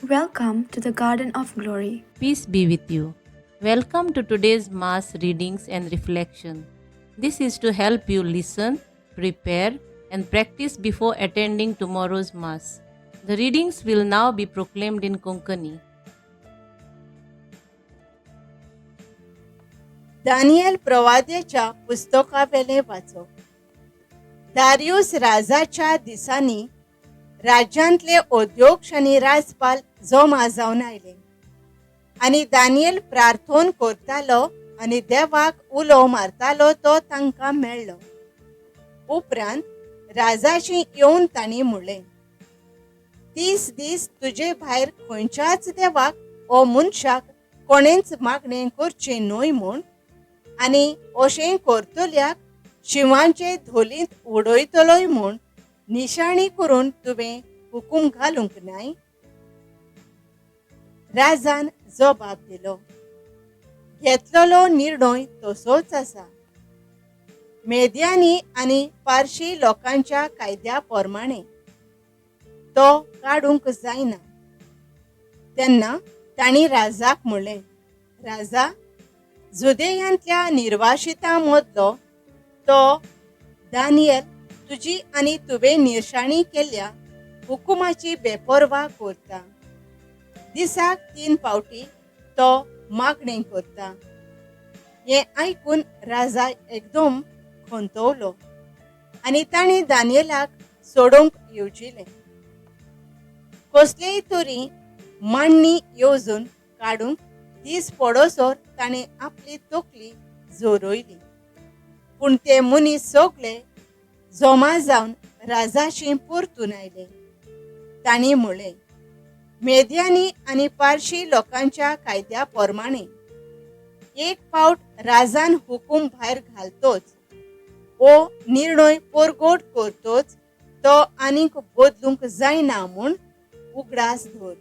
Welcome to the Garden of Glory. Peace be with you. Welcome to today's Mass readings and reflection. This is to help you listen, prepare, and practice before attending tomorrow's Mass. The readings will now be proclaimed in Konkani. Daniel प्रवाद्याच्या पुस्तकावेले वाचो. Darius राजाच्या दिसांनी राज्यांतले उद्योगक्ष आनी राजपाल जमा जावन आयले आनी दानियल प्रार्थोन करतालो आनी देवाक उलो मारतालो तो तांकां मेळ्ळो. उपरांत राजाशी येवन तांणी म्हणलें, 30 दीस तुजे भायर खंयच्याच देवाक ओ मनशाक कोणेंच मागणें करचें न्हय म्हूण आनी अशें करतल्याक शिवांचे धोलींत उडयतलोय म्हूण निशाणी करून तुवें हुकूम घालूंक नाय. राजान जबाब दिलो, घेतलेलो निर्णय तसोच आसा. मेद्यांनी आनी पारशी लोकांच्या कायद्या प्रमाणे तो काडूंक जायना. तेन्ना तांणी राजाक म्हणलें, राजा, जुदेयांतल्या निर्वासितां मदलो तो दानियल तुजी आनी तुवें निशाणी केल्ल्या हुकुमाची बेपरवा करता. दिसाक 3 फावटी तो मागणें करता. हें आयकून राजा एकदम खंतवलो आनी ताणें दानियेलाक सोडूंक येवजिलें. कसलेय तरी मांडणी येवजून काडूंक दीस पडोसर ताणें आपली तकली जोरयली. पूण ते मनीस सगळे जमा जावन राजाशी परतून आयले. तांणी म्हणलें, मेद्यांनी आनी पारशी लोकांच्या कायद्या प्रमाणे एक फावट राजान हुकूम भायर घालतोच ओ निर्णय परगट करतोच तो आनीक बदलूंक जायना म्हूण उगडास धर.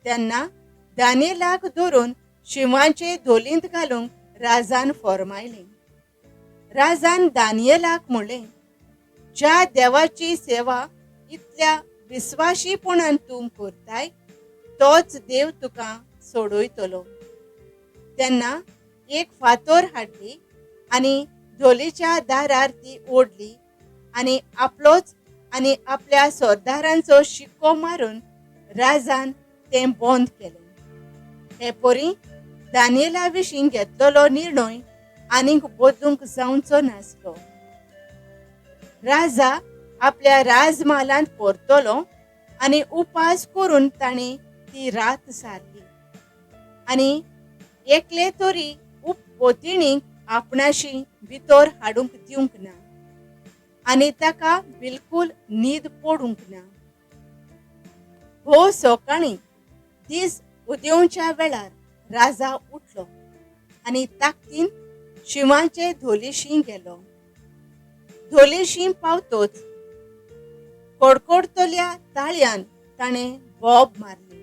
तेन्ना दानियेलाक धरून शिवांचे धोलींत घालूंक राजान फर्मायलें. राजान दानियेलाक म्हणलें, ज्या देवाची सेवा इतल्या विस्वाशीपणान तूं करताय तोच देव तुका सोडयतलो. तेन्ना एक फातर हाडली आनी धोलीच्या दारार ती ओडली आनी आपलोच आनी आपल्या सरदारांचो शिक्को मारून राजान तें बंद केलें. हे परी दानियेला विशीं घेतलेलो निर्णय आनीक बदलूंक जावचो नासलो. राजा आपल्या राजमालांत परतलो आनी उपास करून ताणें ती रात सारली आनी एकले तरी उपपोतिणीक आपणाशी भितर हाडूंक दिवंक ना आनी ताका बिलकूल न्हीद पडूंक ना. हो सकाळीं दीस उदेवच्या वेळार राजा उठलो आनी ताकतीन शिवांचे धोलीशी गेलो. धोलीशी पावतोच कडकडतल्या ताळयान ताणें बोब मारली,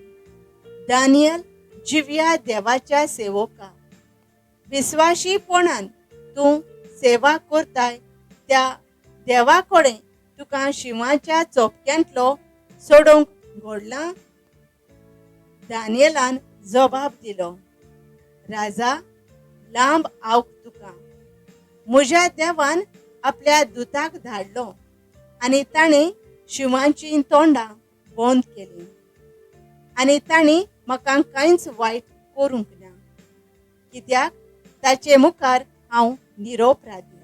दानियल, जिव्या देवाच्या सेवका, विस्वाशीपणान तूं सेवा करताय त्या देवा कडेन तुका शिवाच्या चोपक्यांतलो सोडूंक घडलां. दानियेलान जबाब दिलो, राजा, लांब आवक तुका. म्हज्या देवान आपल्या दुताक धाडलो आनी ताणें शिवांची तोंडां बंद केलीं आनी तांणी म्हाका कांयच वायट करूंक ना, कित्याक ताचे मुखार हांव निरोपराधी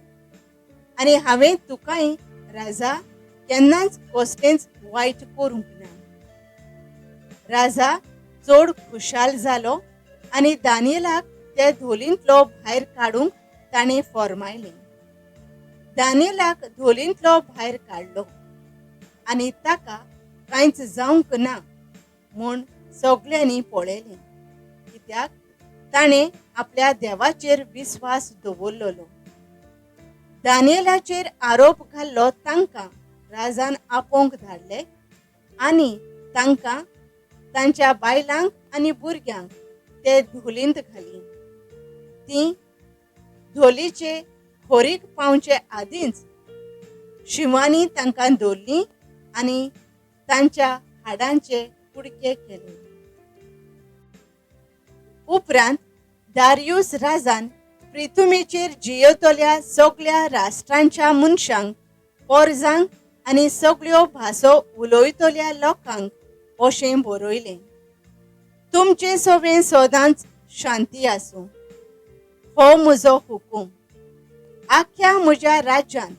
आनी हांवें तुकाय राजा केन्नाच कसलेंच वायट करूंक ना. राजा चड खुशाल जालो आनी दानियेलाक ते धोलींतलो भायर काडूंक ताणें फर्मायलें. दानियेलाक धोलींतलो भायर काडलो आनी ताका कांयच जावंक ना म्हूण सगळ्यांनी पळयलें, कित्याक ताणें आपल्या देवाचेर विस्वास दवरलेलो. दानियेलाचेर आरोप घाल्लो तांकां राजान आपोवंक धाडले आनी तांकां तांच्या बायलांक आनी भुरग्यांक ते धोलींत घाली. तीं धोलीचे खोरीक पावचे आदींच शिवांनी तांकां दवरलीं आनी तांच्या हाडांचे कुडके केले. उपरांत दारियुस राजान पृथ्वीचेर जियेतल्या सगळ्या राष्ट्रांच्या मनशांक, पोरजांक आनी सगळ्यो भासो उलोयतल्या लोकांक अशें बरयलें. तुमचे सगळें सदांच शांती आसूं. हो म्हजो हुकूम. आख्या म्हज्या राज्यांत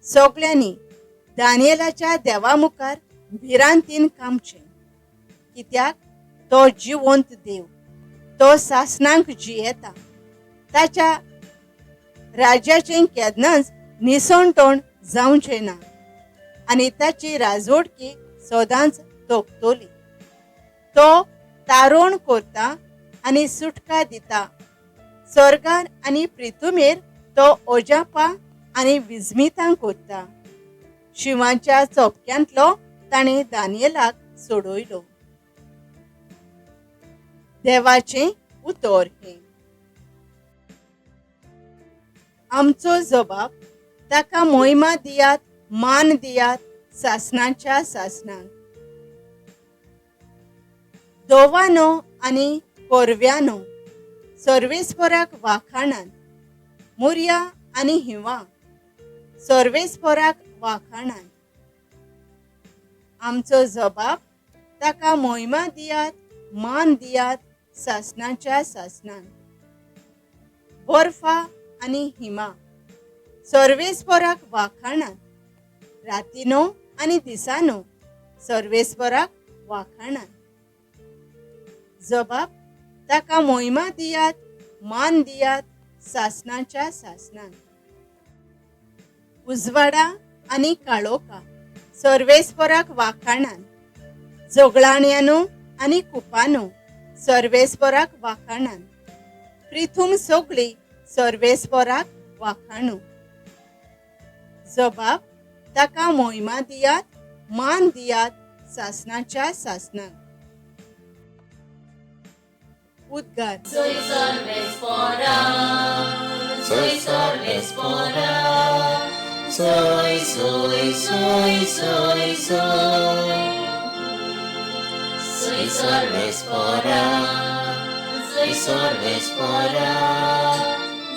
सगळ्यांनी दानियेलाच्या देवा मुखार भिरांतीन कामचें. कित्याक तो जिवंत देव, तो सासणांक जियेता. ताच्या राज्याचें केन्नाच निसणटोण जावचें ना आनी ताची राजवटकी सदांच तोखतली. तो तारोण करता आनी सुटका दिता. स्वर्गार आनी पृथ्वीर तो ओजापां आनी विजमितां करता. शिवाच्या चोपक्यांतलो ताणें दानियेलाक सोडयलो. देवाचें उतर हें. आमचो जबाब. ताका मोहिमा दियात, मान दियात सासणाच्या सासणांक. दोवानो आनी कोरव्यानो, सर्वेस्पराक वाखाणान. मुर्या आनी हिवा, सर्वेस्पराक वाखाणान. आमचो जबाब. ताका मोहिमा दियात, मान दियात सासणाच्या सासणांक. बर्फा आनी हिमा, सर्वेस्पराक वाखाणान. रातीनो आनी दिसानो, सर्वेस्पराक वाखाणान. जबाब. ताका मोहिमा दियात, मान दियात सासणाच्या सासणांक. उजवाडा आनी काळोखा, सर्वेस्पराक वाखाणान. जोगळाण्यांनो आनी कुपानो, सर्वेस्पराक वाखाणान. पृथ्वी सगळी सर्वेस्पराक वाखाणू. जबाब. ताका मोहिमा दियात, मान दियात सासणाच्या सासणांक. उद्गार. Soy Sorvespora, soy Sorvespora, soy, soy, soy, soy, soy. Soy Sorvespora, soy Sorvespora,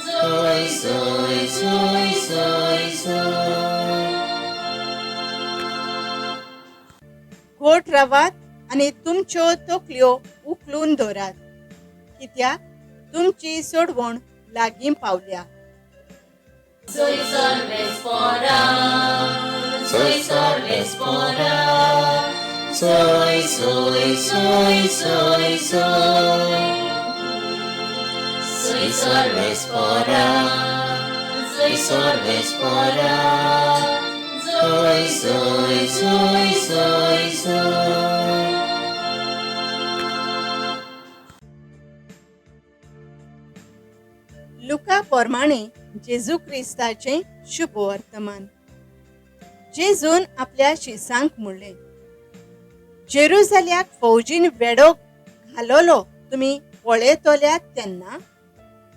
soy, soy, soy, soy, soy. घोट रावात आनी तुमच्यो तकल्यो उखलून दवरात. कित्याक तुमची सोडवण लागीं पावल्या. Soy Sorvespora, soy Sorvespora, soy, soy, soy, soy, soy. Soy Sorvespora, soy Sorvespora, soy, soy, soy, soy, soy. लुका प्रमाणे जेजू क्रिस्ताचें शुभ वर्तमान. जेजून आपल्या शिसांक म्हणलें, जेरुसल्याक फौजीन वेडो घालोलो तुमी पळयतल्यात तेन्ना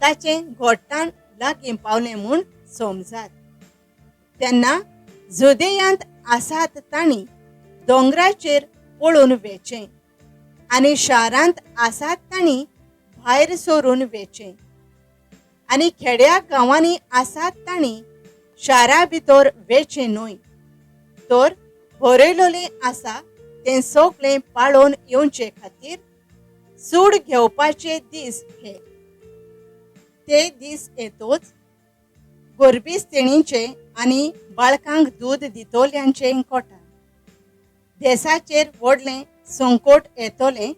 ताचें घोट्टाण लागीं पावलें म्हूण समजात. तेन्ना जुदेयांत आसात तांणी दोंगराचेर पळून वेचें आनी शारांत आसात तांणी भायर सरून वेचें आनी खेड्या गांवांनी आसात तांणी शारा भितर वेचें न्हय. तर बरयलोलें आसा तें सगळें पाळोवन येवचे खातीर सूड घेवपाचे दीस हे. ते दीस येतोच गर्भिस्तिणींचे आनी बाळकांक दूद दितोल्यांचें कोटा. देशाचेर व्हडलें संकट येतोलें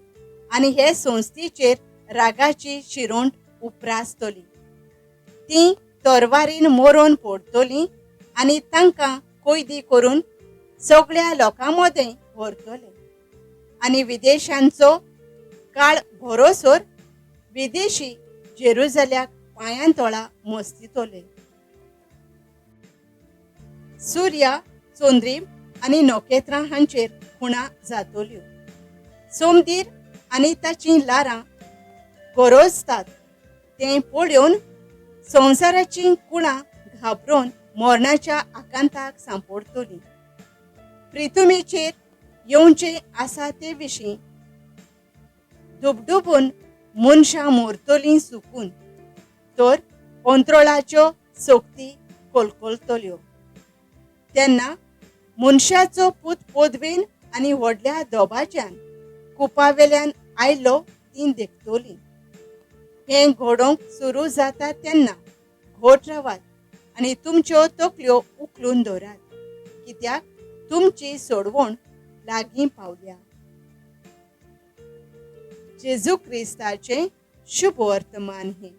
आनी हे संस्थेचेर रागाची शिरोंड उप्रासतली. ती तरवारीन मरोवन पडटलीं आनी तांकां कैदी करून सगळ्या लोकां मदें व्हरतले. आनी विदेशांचो काळ भरोसोर विदेशी जेरुसल्याक पांयांतोळा मस्तितले. सूर्या, चंद्री आनी नखेत्रां हांचेर खुणा जातल्यो. सोमदीर आनी ताचीं लारां गरजतात तें पळोवन संवसाराचीं कुळां घाबरून मरणाच्या आकांताक सांपडटलीं. पृथ्वीचेर येवचे आसा ते विशीं दुबदुबून मनशां मोरतलीं सुकून तर अंतरोळाच्यो सोक्ती कोलकोलतल्यो. तेन्ना मनशाचो पूत पदवेन आनी व्हडल्या दोबाज्यान कुपावेल्यान आयलो ती देखतली. हें घडोवंक सुरू जाता तेन्ना घोट रावात आनी तुमच्यो तकल्यो उखलून दवरात, कित्याक तुमची सोडवण लागीं पावल्या. जेजू क्रिस्ताचें शुभ वर्तमान हे.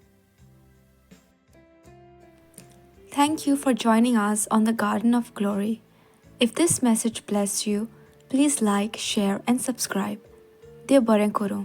Thank you for joining us on the Garden of Glory. If this message blessed you, please like, share, and subscribe. Dear Baren Koro.